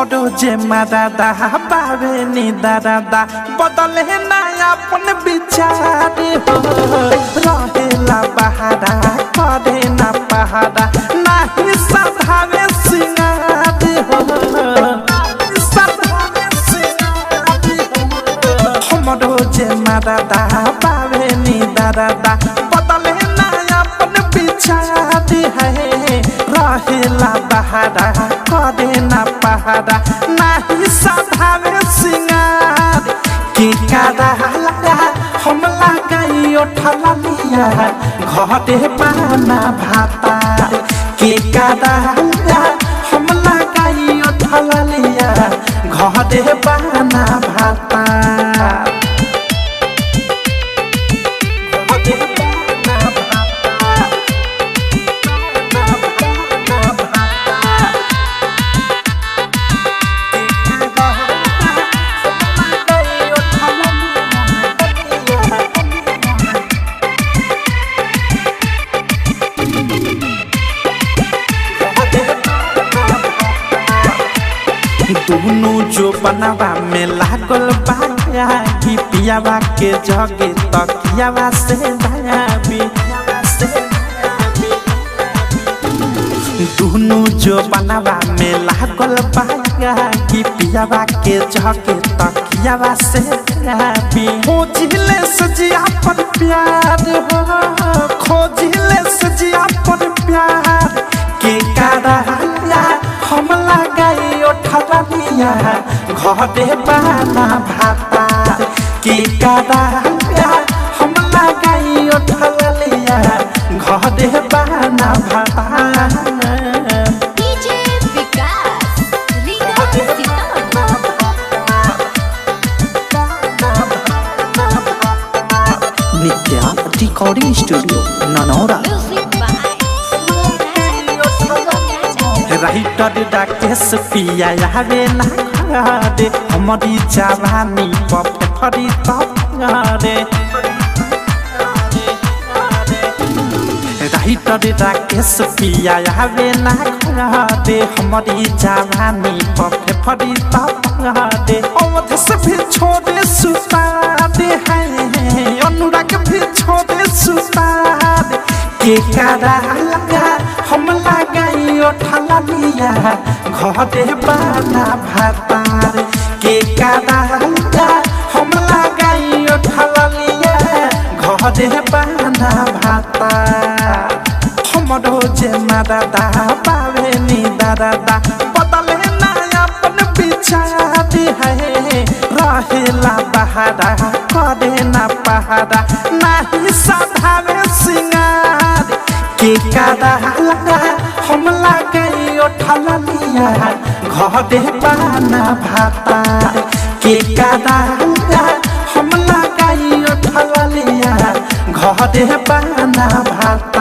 हमरो जे मादादा बावे नी दादा बदले ना अपन विचार हो रहेला बहारा करे ना पहाड़ा नाही सधावे सिंगार हो सधावे सिंगार हो हमरो जे मादादा बावे नी दादा बदले ना अपन विचार है रहेला बहारा करे ना पहाड़ा नाही सधावे सिंगार के कादा लगा हम लगाई उठला लिया घरे पाना भाता के कादा लगा हम लगाई उठला लिया घरे पाना भाता दोनों जो बनवा में लागल बाया कि पियावा के जगे तकियावा से दयाबी दोनों जो बनवा में लागल बाया कि पियावा के जगे तकियावा से दयाबी खोजिले सजिया पर प्यार हो खोजिले सजिया पर प्यार के कारा हम लगाई उठला लिया घरे पाना भाता के कारा हम लगाई उठला लिया घरे पाना भाता डीजे विकास रीगा नित्या रिकॉर्डिंग स्टूडियो ननौरा राइटर डाकेश पिया आवे ना घरे हमारी जवानी पप फरी तप रे राइटर डाकेश पिया आवे ना घरे हमारी जवानी पप फरी तप रे अवध से भी छोड़े सुता दे है अनुराग भी छोड़े सुता दे के कारा लगा हम लगाई उठला लिया घरे पाना भातार के कारा लगा हम लगाई उठला लिया घरे पाना भातार हमरो जे मादादा बावे नी दादा बदले ना अपन विचार है रहेला बहारा करे ना पहाड़ा नाही सधावे सिंगार के कादा लगा हम लगाई उठला लिया घरे पाना भाता के कादा लगा हम लगाई उठला लिया घरे पाना भाता।